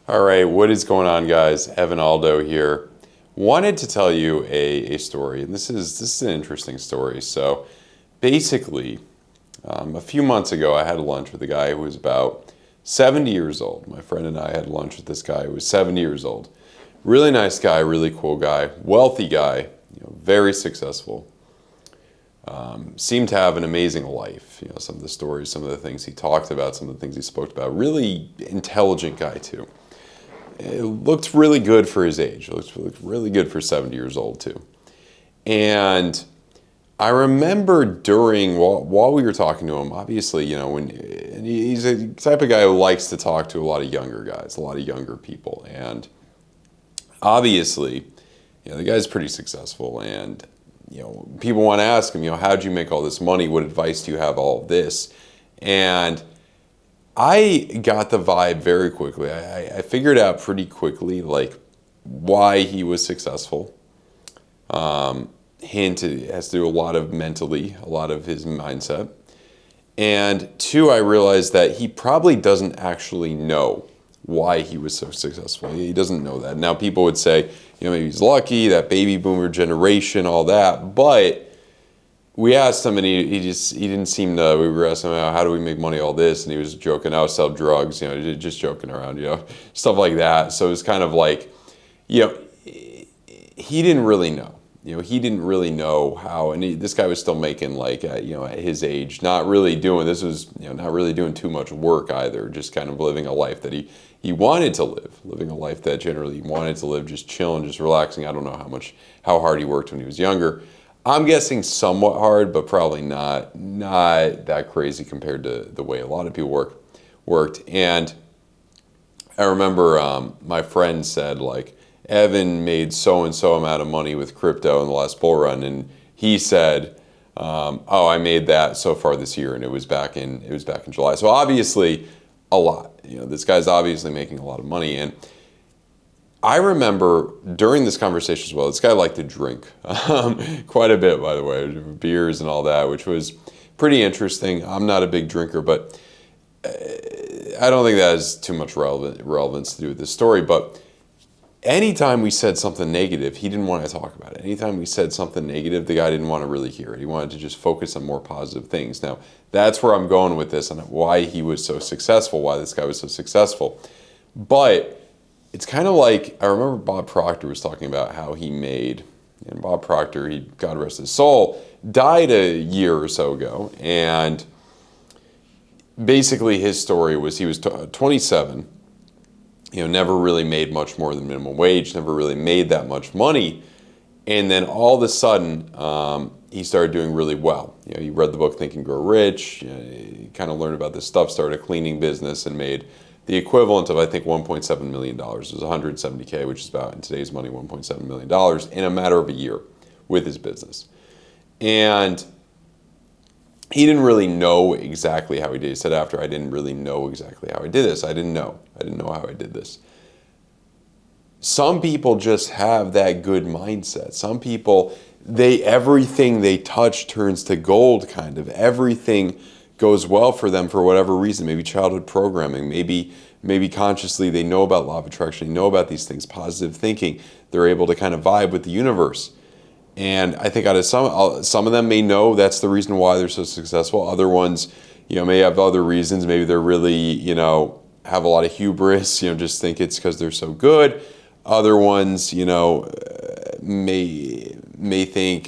All right, what is going on, guys? Evan Aldo here. Wanted to tell you a story, and this is an interesting story. So, basically, a few months ago, I had lunch with a guy who was about 70 years old. My friend and I had lunch with this guy who was 70 years old. Really nice guy, really cool guy, wealthy guy, very successful. Seemed to have an amazing life. Some of the stories, some of the things he talked about, some of the things he spoke about. Really intelligent guy too. It looked really good for his age. It looked really good for 70 years old too. And I remember while we were talking to him, obviously, and he's a type of guy who likes to talk to a lot of younger guys, a lot of younger people. And obviously, the guy's pretty successful. And, people want to ask him, how'd you make all this money? What advice do you have, all of this? And I got the vibe very quickly. I figured out pretty quickly, like, why he was successful. Hint, it has to do a lot of mentally, a lot of his mindset. And two, I realized that he probably doesn't actually know why he was so successful. He doesn't know that. Now, people would say, maybe he's lucky, that baby boomer generation, all that. But we asked him, and he didn't seem to. We were asking him, how do we make money, all this, and he was joking, "I'll sell drugs," just joking around, stuff like that. So it was kind of like, he didn't really know. He didn't really know how, and this guy was still making like, at his age, not really doing, this was, not really doing too much work either, just kind of living a life that he wanted to live, living a life that generally he wanted to live, just chilling, just relaxing. I don't know how hard he worked when he was younger. I'm guessing somewhat hard, but probably not that crazy compared to the way a lot of people worked. And I remember my friend said, like, Evan made so and so amount of money with crypto in the last bull run, and he said, "Oh, I made that so far this year," and it was back in July. So obviously, a lot. This guy's obviously making a lot of money, and I remember during this conversation as well, this guy liked to drink quite a bit, by the way, beers and all that, which was pretty interesting. I'm not a big drinker, but I don't think that has too much relevance to do with this story. But anytime we said something negative, he didn't want to talk about it. Anytime we said something negative, the guy didn't want to really hear it. He wanted to just focus on more positive things. Now, that's where I'm going with this and why he was so successful, why this guy was so successful. But it's kind of like, I remember Bob Proctor was talking about how he made, and Bob Proctor, God rest his soul, died a year or so ago, and basically his story was he was 27, never really made much more than minimum wage, never really made that much money, and then all of a sudden, he started doing really well. He read the book Think and Grow Rich, he kind of learned about this stuff, started a cleaning business, and made the equivalent of, I think, $1.7 million. It was $170K, which is about, in today's money, $1.7 million in a matter of a year with his business. And he didn't really know exactly how he did it. He said after, I didn't really know exactly how I did this. I didn't know how I did this. Some people just have that good mindset. Some people, everything they touch turns to gold, kind of. Everything goes well for them for whatever reason, maybe childhood programming, maybe consciously they know about law of attraction, they know about these things, positive thinking, they're able to kind of vibe with the universe. And I think out of some of them may know that's the reason why they're so successful. Other ones, may have other reasons. Maybe they're really, have a lot of hubris, just think it's because they're so good. Other ones, may think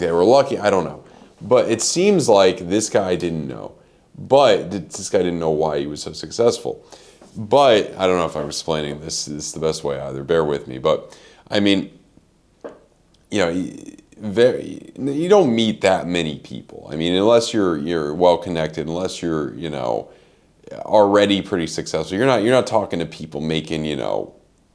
they were lucky. I don't know. But it seems like this guy didn't know. But this guy didn't know why he was so successful. But I don't know if I'm explaining this is the best way either. Bear with me. But I mean, you don't meet that many people. I mean, unless you're well connected, unless you're already pretty successful. You're not talking to people making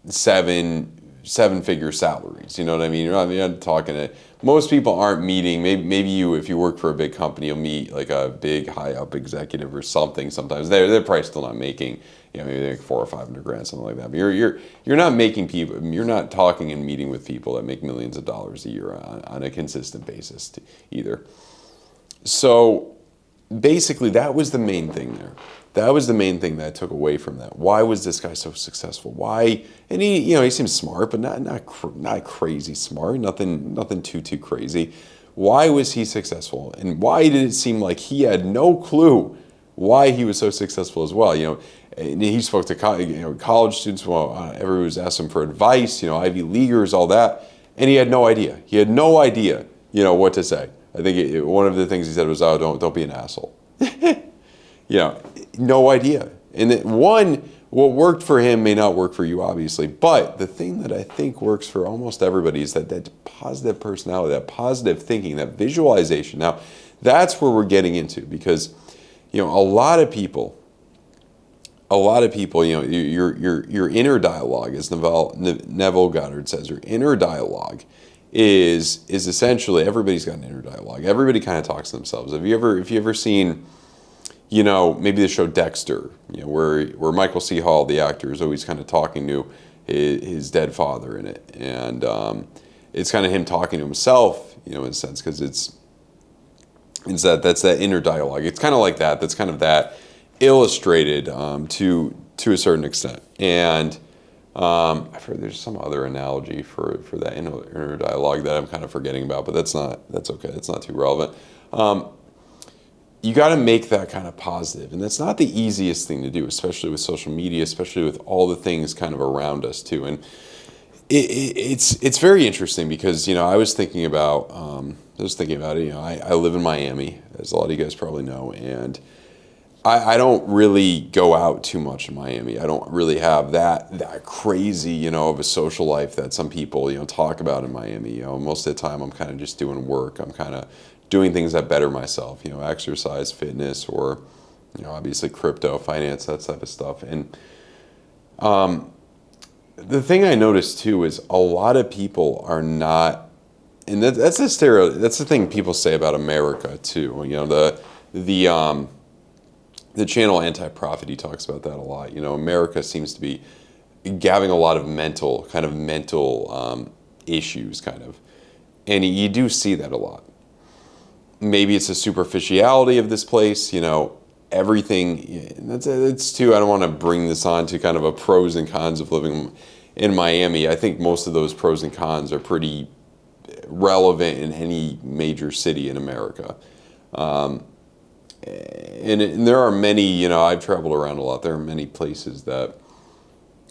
seven-figure salaries. You know what I mean? You're not talking to, most people aren't meeting, maybe you, if you work for a big company, you'll meet like a big high up executive or something sometimes. They're probably still not making, maybe like 400 or 500 grand, something like that. But you're not making people, you're not talking and meeting with people that make millions of dollars a year on a consistent basis either. So basically, that was the main thing there. That was the main thing that I took away from that. Why was this guy so successful? Why? And he seems smart, but not crazy smart. Nothing too crazy. Why was he successful? And why did it seem like he had no clue why he was so successful as well? And he spoke to college students. Well, everyone was asking for advice. Ivy Leaguers, all that, and he had no idea. He had no idea. What to say. I think one of the things he said was, "Oh, don't be an asshole." No idea. And what worked for him may not work for you, obviously. But the thing that I think works for almost everybody is that positive personality, that positive thinking, that visualization. Now, that's where we're getting into, because a lot of people, your inner dialogue, as Neville Goddard says, your inner dialogue is essentially, everybody's got an inner dialogue. Everybody kind of talks to themselves. If you ever seen, maybe the show Dexter, where Michael C. Hall, the actor, is always kind of talking to his dead father in it, and it's kind of him talking to himself, in a sense, because that's that inner dialogue. It's kind of like that. That's kind of that illustrated to a certain extent, and I've heard there's some other analogy for that inner dialogue that I'm kind of forgetting about, but that's okay. It's not too relevant. You got to make that kind of positive, and that's not the easiest thing to do, especially with social media, especially with all the things kind of around us too. And it's very interesting because I was thinking about it. I live in Miami, as a lot of you guys probably know, and I don't really go out too much in Miami. I don't really have that crazy, of a social life that some people, talk about in Miami. Most of the time I'm kind of just doing work. I'm kind of doing things that better myself, exercise, fitness, or, obviously crypto, finance, that type of stuff. And the thing I noticed too is a lot of people are not, and that's the thing people say about America too. The channel Anti-Profit, he talks about that a lot. America seems to be having a lot of mental issues, kind of. And you do see that a lot. Maybe it's the superficiality of this place, everything. It's too, I don't want to bring this on to kind of a pros and cons of living in Miami. I think most of those pros and cons are pretty relevant in any major city in America. And there are many, I've traveled around a lot. There are many places that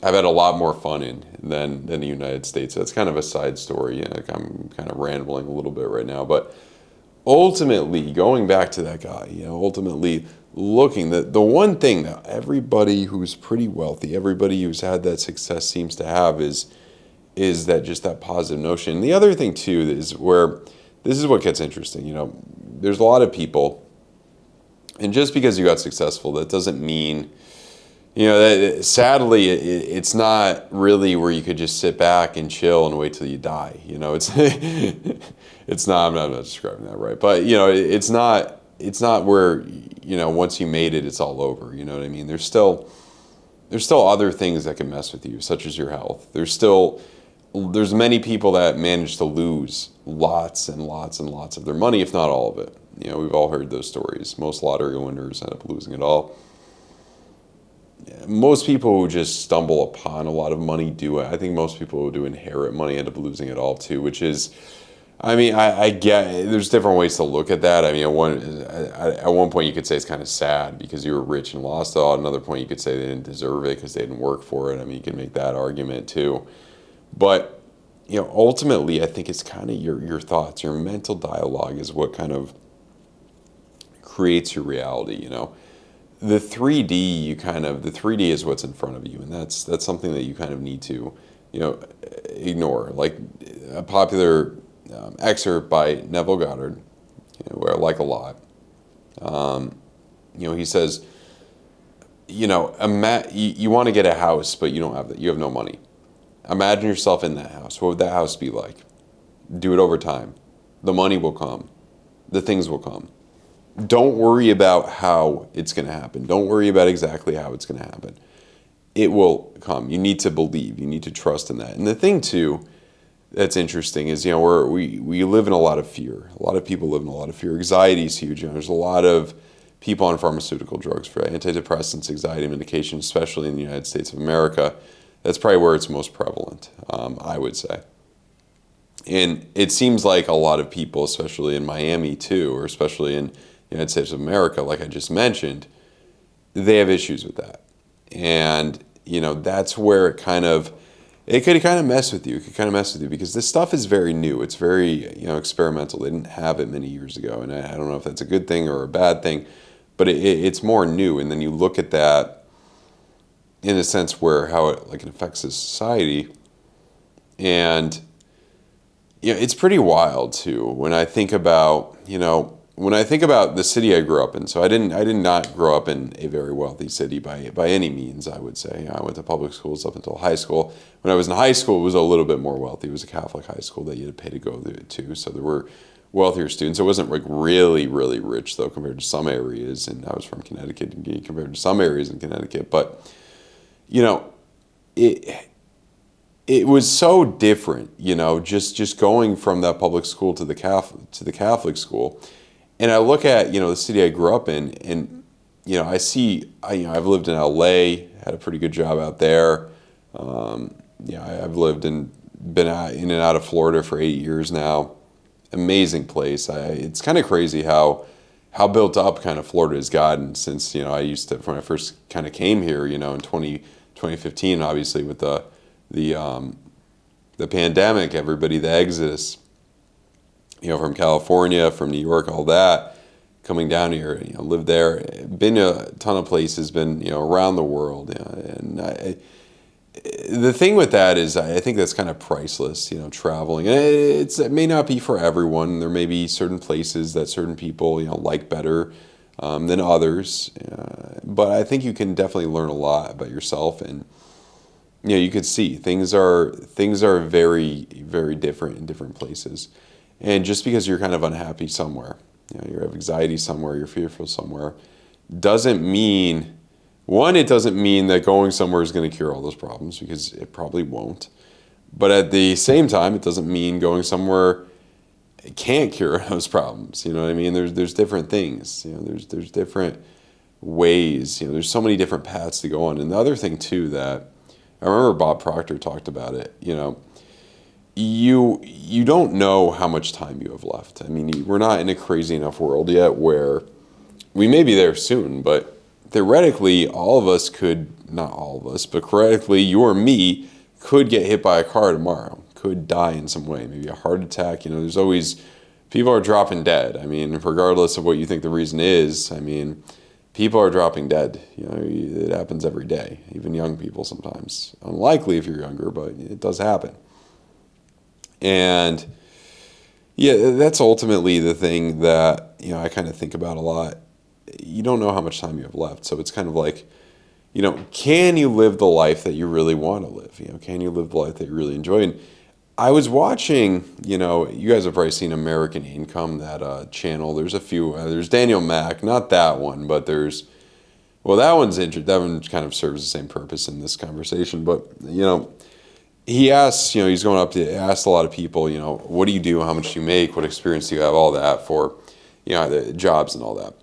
I've had a lot more fun in than the United States. That's kind of a side story. I'm kind of rambling a little bit right now. But ultimately, going back to that guy, ultimately looking, the one thing that everybody who's pretty wealthy, everybody who's had that success seems to have is that just that positive notion. And the other thing, too, is where this is what gets interesting. There's a lot of people, and just because you got successful, that doesn't mean, that sadly, it's not really where you could just sit back and chill and wait till you die. It's it's not. I'm not describing that right, but it's not where once you made it, it's all over. You know what I mean? There's still other things that can mess with you, such as your health. There's many people that manage to lose lots and lots and lots of their money, if not all of it. We've all heard those stories. Most lottery winners end up losing it all. Most people who just stumble upon a lot of money do it. I think most people who do inherit money end up losing it all too, which is, I get, there's different ways to look at that. At one point you could say it's kind of sad because you were rich and lost it all. At another point you could say they didn't deserve it because they didn't work for it. You can make that argument too. But, ultimately I think it's kind of your thoughts, your mental dialogue is what kind of creates your reality. The 3D, the 3D is what's in front of you, and that's something that you kind of need to, ignore. Like a popular excerpt by Neville Goddard, who I like a lot. He says, you want to get a house, but you don't have that. You have no money. Imagine yourself in that house. What would that house be like? Do it over time. The money will come. The things will come. Don't worry about how it's going to happen. Don't worry about exactly how it's going to happen. It will come. You need to believe. You need to trust in that. And the thing, too, that's interesting is, we live in a lot of fear. A lot of people live in a lot of fear. Anxiety is huge. There's a lot of people on pharmaceutical drugs for antidepressants, anxiety medication, especially in the United States of America. That's probably where it's most prevalent, I would say. And it seems like a lot of people, especially in Miami too, or especially in the United States of America, like I just mentioned, they have issues with that. And, that's where it could kind of mess with you. It could kind of mess with you because this stuff is very new. It's very, experimental. They didn't have it many years ago. And I don't know if that's a good thing or a bad thing, but it's more new. And then you look at that in a sense where how it affects this society. And, it's pretty wild too when I think about, the city I grew up in. So I did not grow up in a very wealthy city by any means, I would say. I went to public schools up until high school. When I was in high school, it was a little bit more wealthy. It was a Catholic high school that you had to pay to go to. So there were wealthier students. It wasn't really, really rich though compared to some areas. And I was from Connecticut compared to some areas in Connecticut. But, it was so different, just going from that public school to the Catholic school. And I look at, the city I grew up in, and, I've lived in LA, had a pretty good job out there. I've been in and out of Florida for 8 years now. Amazing place. It's kind of crazy how built up kind of Florida has gotten since, when I first kind of came here, in 2015, obviously with the pandemic, the exodus, from California, from New York, all that, coming down here, lived there, been to a ton of places, been, around the world. And the thing with that is I think that's kind of priceless, traveling. And it may not be for everyone. There may be certain places that certain people, like better than others. But I think you can definitely learn a lot about yourself, and you could see things are very, very different in different places. And just because you're kind of unhappy somewhere, you have anxiety somewhere, you're fearful somewhere, doesn't mean that going somewhere is going to cure all those problems, because it probably won't. But at the same time, it doesn't mean going somewhere can't cure those problems. You know what I mean? There's different things. There's different ways. There's so many different paths to go on. And the other thing too that I remember Bob Proctor talked about it, you don't know how much time you have left. I mean, we're not in a crazy enough world yet where we may be there soon, but theoretically, all of us could, not all of us, but theoretically, you or me could get hit by a car tomorrow, could die in some way, maybe a heart attack. There's always, people are dropping dead. I mean, regardless of what you think the reason is, I mean, people are dropping dead. It happens every day, even young people sometimes. Unlikely if you're younger, but it does happen. And yeah, that's ultimately the thing that, I kind of think about a lot. You don't know how much time you have left. So it's kind of like, can you live the life that you really want to live? Can you live the life that you really enjoy? And I was watching, you guys have probably seen American Income, that channel. There's a few, there's Daniel Mack, not that one, but that one's interesting. That one kind of serves the same purpose in this conversation. But, he asks, he's going up to ask a lot of people, what do you do? How much do you make? What experience do you have? All that for, the jobs and all that.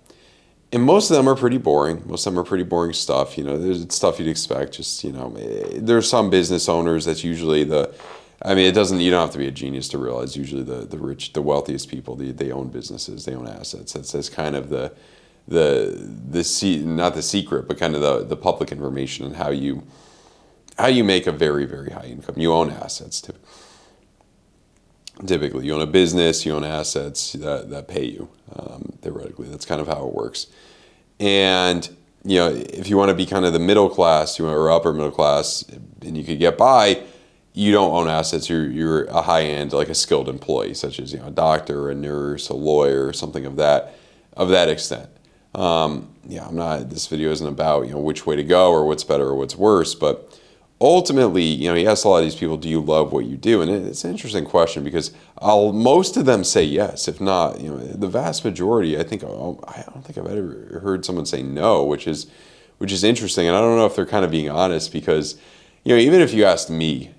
And most of them are pretty boring. Most of them are pretty boring stuff. There's stuff you'd expect. Just, there's some business owners that's usually you don't have to be a genius to realize usually the rich, the wealthiest people, they own businesses, they own assets. That's kind of not the secret, but kind of the public information on how you make a very, very high income. You own assets typically. You own a business, you own assets that pay you, theoretically. That's kind of how it works. And, if you want to be kind of the middle class, or upper middle class, and you could get by, you don't own assets. You're a high-end, like a skilled employee, such as, a doctor, a nurse, a lawyer, something of that extent. This video isn't about, which way to go or what's better or what's worse, but ultimately, he asks a lot of these people, do you love what you do? And it's an interesting question, because most of them say yes. If not, the vast majority, I don't think I've ever heard someone say no, which is interesting. And I don't know if they're kind of being honest, because, even if you asked me,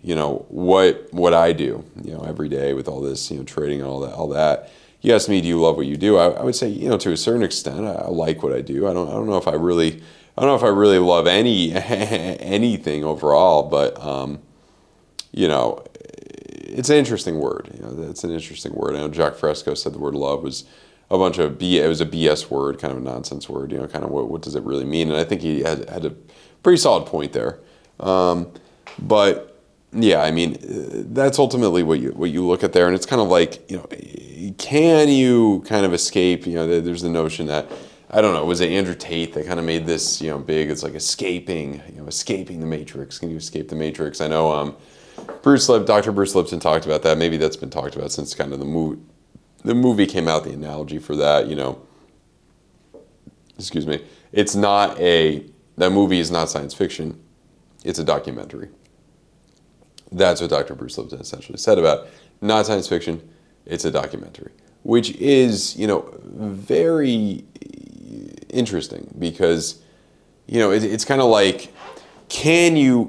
what I do, every day with all this, trading and all that, you ask me, do you love what you do? I would say, to a certain extent, I like what I do. I don't know if I really, I don't know if I really love anything overall, but it's an interesting word. It's an interesting word. I know Jacques Fresco said the word love was a bunch of it was a BS word, kind of a nonsense word. Kind of what does it really mean? And I think he had a pretty solid point there. But yeah, I mean, that's ultimately what you look at there, and it's kind of like, can you kind of escape? There's the notion that, I don't know, was it Andrew Tate that kind of made this big? It's like escaping the Matrix. Can you escape the Matrix? I know Dr. Bruce Lipton talked about that. Maybe that's been talked about since kind of the movie came out. The analogy for that, excuse me, that movie is not science fiction. It's a documentary. That's what Dr. Bruce Lipton essentially said about not science fiction, it's a documentary, which is, very interesting because, it's kind of like, can you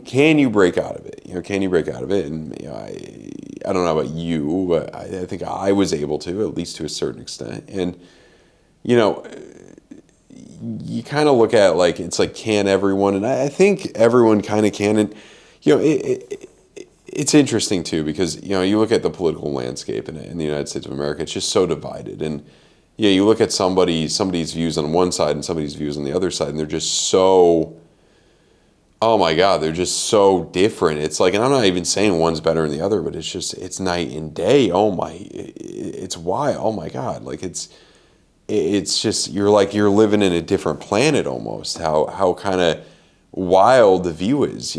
break out of it? Can you break out of it? And I don't know about you, but I think I was able to, at least to a certain extent. And you kind of look at it's like, can everyone? And I think everyone kind of can. And it's interesting too because you look at the political landscape in the United States of America, it's just so divided. And you look at somebody's views on one side and somebody's views on the other side, and they're just so, oh my God, they're just so different. It's like, and I'm not even saying one's better than the other, but it's night and day. It's why, oh my God, it's just, you're living in a different planet almost. How kind of wild the view is,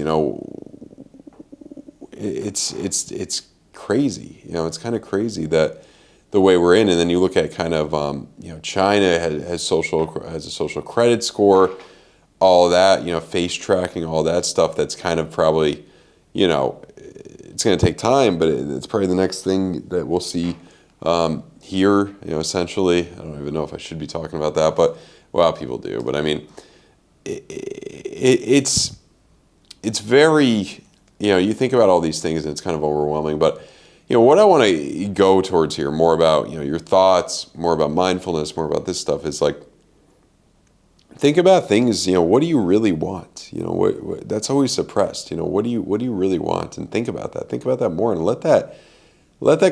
it's crazy. It's kind of crazy that the way we're in. And then you look at kind of, China has a social credit score, all of that, face tracking, all that stuff. That's kind of probably, it's going to take time, but it's probably the next thing that we'll see here. Essentially, I don't even know if I should be talking about that, but well, people do. But I mean, it's very. You think about all these things and it's kind of overwhelming, but what I want to go towards here, more about your thoughts, more about mindfulness, more about this stuff, is like, think about things. What do you really want? What that's always suppressed. What do you really want? And think about that. Think about that more, and let that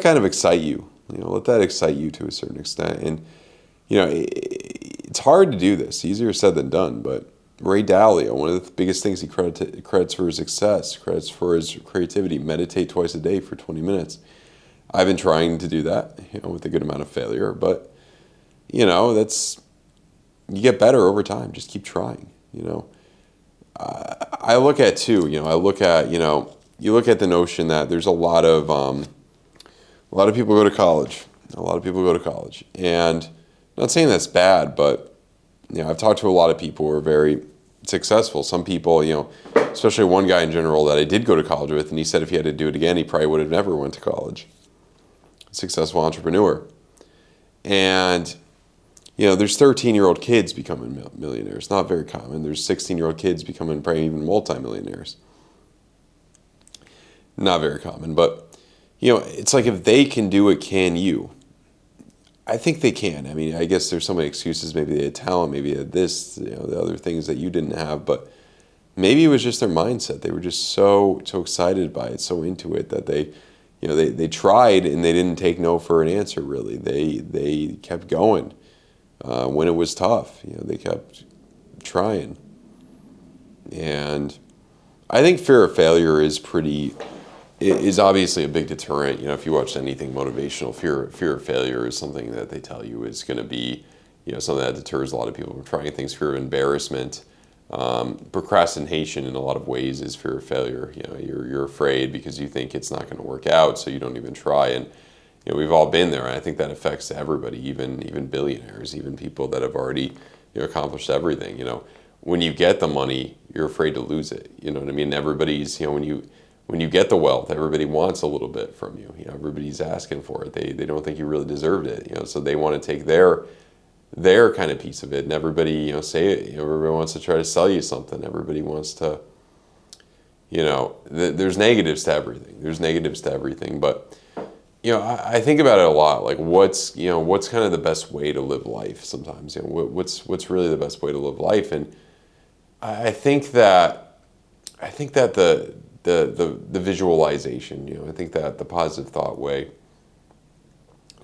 kind of excite you. Let that excite you to a certain extent. And it's hard to do this. Easier said than done, but Ray Dalio, one of the biggest things he credits for his success, credits for his creativity, meditate twice a day for 20 minutes. I've been trying to do that, with a good amount of failure, but, that's, you get better over time. Just keep trying, I look at too, you look at the notion that there's a lot of people go to college. And I'm not saying that's bad, but, I've talked to a lot of people who are very successful. Some people, especially one guy in general that I did go to college with, and he said if he had to do it again, he probably would have never went to college. A successful entrepreneur. And, there's 13-year-old kids becoming millionaires. Not very common. There's 16-year-old kids becoming probably even multimillionaires. Not very common. But, it's like, if they can do it, can you? I think they can. I mean, I guess there's so many excuses. Maybe they had talent. Maybe they had this, the other things that you didn't have. But maybe it was just their mindset. They were just so excited by it, so into it that they tried and they didn't take no for an answer. Really, they kept going when it was tough. They kept trying. And I think fear of failure is obviously a big deterrent. If you watch anything motivational, fear of failure is something that they tell you is going to be, something that deters a lot of people from trying things. Fear of embarrassment, procrastination in a lot of ways is fear of failure. You're afraid because you think it's not going to work out, so you don't even try. And we've all been there, and I think that affects everybody, even billionaires, even people that have already accomplished everything. When you get the money, you're afraid to lose it. You know what I mean? Everybody's when you get the wealth, everybody wants a little bit from you. Everybody's asking for it. They don't think you really deserved it. So they want to take their kind of piece of it, and everybody say it. Everybody wants to try to sell you something. Everybody wants to. There's negatives to everything. But I think about it a lot. Like, what's kind of the best way to live life? Sometimes, what's really the best way to live life? And I think that the visualization. I think that the positive thought way,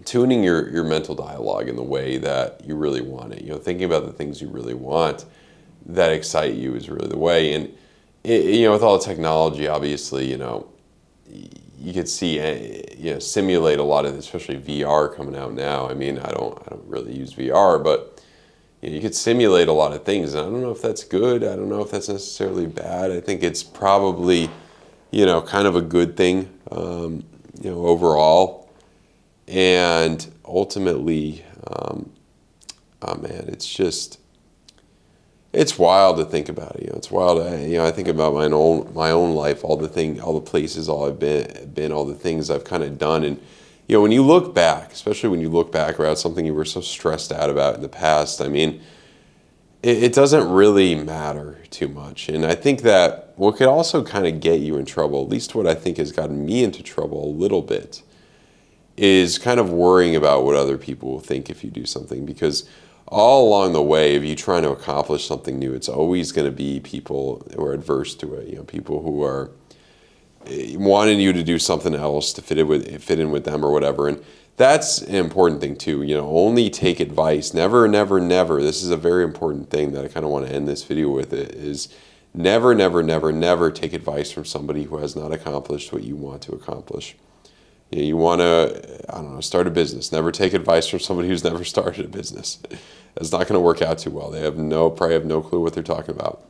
tuning your mental dialogue in the way that you really want it. Thinking about the things you really want that excite you is really the way. And with all the technology, obviously, you could see, simulate a lot of, especially VR coming out now. I mean, I don't really use VR, but you could simulate a lot of things. And I don't know if that's good. I don't know if that's necessarily bad. I think it's probably, kind of a good thing, overall. And ultimately, oh man, it's wild to think about it. It's wild. I think about my own life, all the places, all I've been, all the things I've kind of done, and when you look back, especially when you look back about something you were so stressed out about in the past, I mean, it doesn't really matter too much. And I think that what could also kind of get you in trouble, at least what I think has gotten me into trouble a little bit, is kind of worrying about what other people will think if you do something, because all along the way of you trying to accomplish something new, it's always going to be people who are adverse to it. People who are wanting you to do something else to fit in with them or whatever. And that's an important thing too. Only take advice. Never, never, never. This is a very important thing that I kind of want to end this video with. It is never, never, never, never take advice from somebody who has not accomplished what you want to accomplish. You want to, I don't know, start a business. Never take advice from somebody who's never started a business. That's not going to work out too well. They probably have no clue what they're talking about.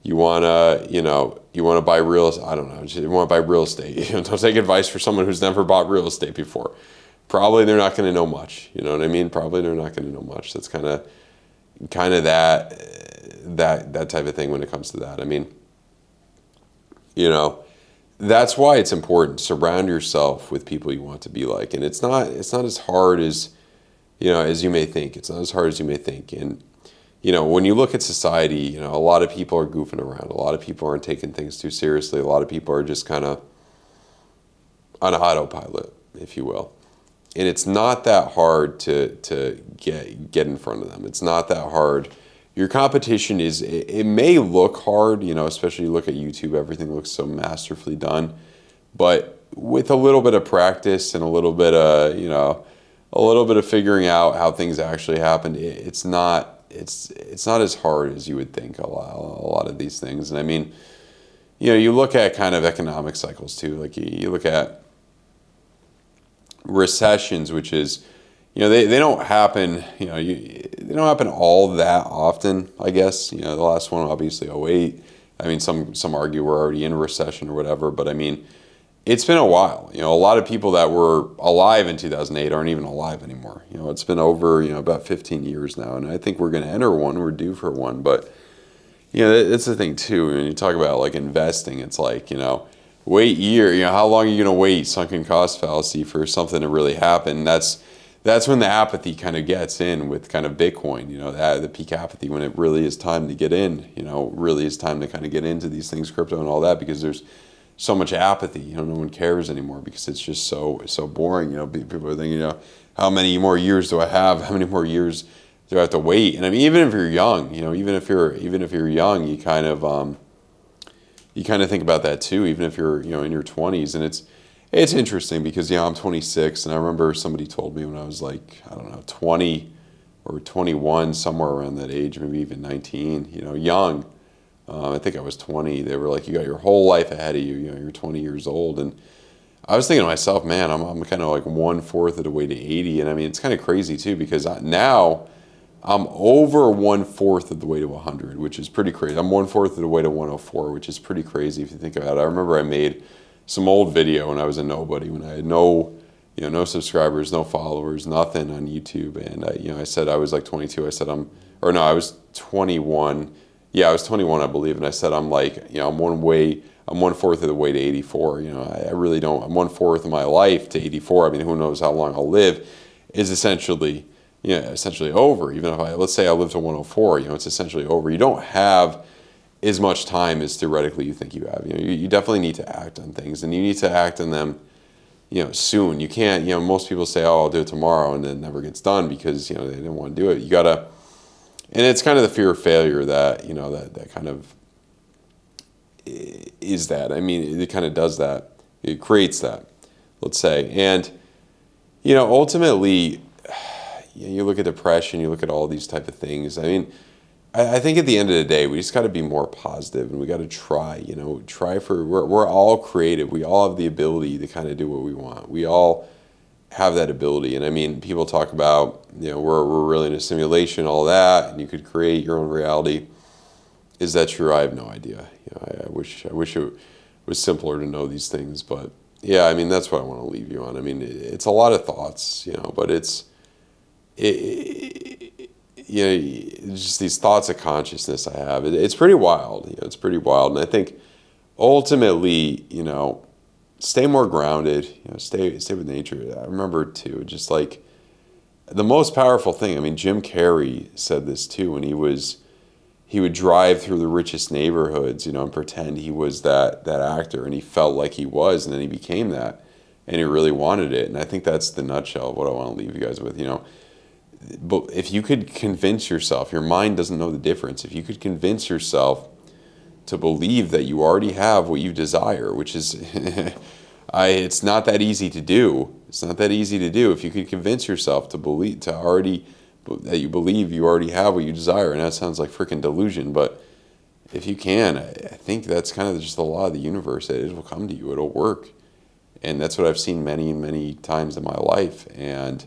You want to buy I don't know, you want to buy real estate. Don't take advice from someone who's never bought real estate before. Probably they're not going to know much. You know what I mean? Probably they're not going to know much. That's kind of that type of thing when it comes to that. I mean, that's why it's important. Surround yourself with people you want to be like, and it's not as hard as as you may think. It's not as hard as you may think. And when you look at society, a lot of people are goofing around. A lot of people aren't taking things too seriously. A lot of people are just kind of on autopilot, if you will. And it's not that hard to get in front of them. It's not that hard. Your competition it may look hard, especially you look at YouTube, everything looks so masterfully done. But with a little bit of practice and a little bit of figuring out how things actually happened, it's not as hard as you would think, a lot of these things. And I mean, you look at kind of economic cycles too. Like you look at recessions, which is, they don't happen, they don't happen all that often, I guess. The last one, obviously, '08. I mean, some argue we're already in a recession or whatever, but I mean, it's been a while. A lot of people that were alive in 2008 aren't even alive anymore. It's been over, about 15 years now, and I think we're going to enter one. We're due for one, but it's the thing too. When you talk about like investing, it's like, wait year. How long are you going to wait? Sunken cost fallacy for something to really happen. That's when the apathy kind of gets in with kind of Bitcoin, the peak apathy, when it really is time to get in, really is time to kind of get into these things, crypto and all that, because there's so much apathy. No one cares anymore because it's just so boring. People are thinking, how many more years do I have? How many more years do I have to wait? And I mean, even if you're young, even if you're young, you kind of think about that too. Even if you're in your 20s, and it's interesting because I'm 26, and I remember somebody told me when I was like, I don't know, 20 or 21, somewhere around that age, maybe even 19, young. I think I was 20. They were like, you got your whole life ahead of you. You're 20 years old. And I was thinking to myself, man, I'm kind of like 1/4 of the way to 80. And I mean, it's kind of crazy too, because now I'm over 1/4 of the way to 100, which is pretty crazy. I'm 1/4 of the way to 104, which is pretty crazy if you think about it. I remember I made some old video when I was a nobody, when I had no subscribers, no followers, nothing on YouTube. And I said I was like 22. I said I was 21. Yeah, I was 21, I believe, and I said I'm 1/4 of the way to 84. I really don't. I'm 1/4 of my life to 84. I mean, who knows how long I'll live? Is essentially over. Even if let's say I live to 104, it's essentially over. You don't have as much time as theoretically you think you have. You definitely need to act on things, and you need to act on them, soon. You can't, most people say, oh, I'll do it tomorrow, and then it never gets done because, they didn't want to do it. You gotta, and it's kind of the fear of failure that, that kind of is that. I mean, it kind of does that. It creates that, let's say. And, ultimately, you look at depression, you look at all these type of things. I mean, I think at the end of the day, we just got to be more positive, and we got to try, we're all creative. We all have the ability to kind of do what we want. We all have that ability. And I mean, people talk about, we're really in a simulation, all that, and you could create your own reality. Is that true? I have no idea. I wish it was simpler to know these things, but yeah, I mean, that's what I want to leave you on. I mean, it's a lot of thoughts, but it's just these thoughts of consciousness I have. It's pretty wild. It's pretty wild, and I think ultimately, stay more grounded. Stay with nature. I remember too, just like the most powerful thing. I mean, Jim Carrey said this too when he would drive through the richest neighborhoods, and pretend he was that actor, and he felt like he was, and then he became that, and he really wanted it. And I think that's the nutshell of what I want to leave you guys with. But if you could convince yourself, your mind doesn't know the difference. If you could convince yourself to believe that you already have what you desire, which is, it's not that easy to do. It's not that easy to do. If you could convince yourself to believe, that you believe you already have what you desire, and that sounds like freaking delusion, but if you can, I think that's kind of just the law of the universe, that it will come to you, it'll work. And that's what I've seen many, many times in my life. And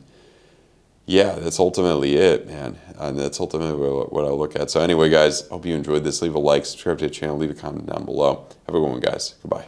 yeah, that's ultimately it, man. And that's ultimately what I look at. So anyway, guys, hope you enjoyed this. Leave a like, subscribe to the channel, leave a comment down below. Have a good one, guys. Goodbye.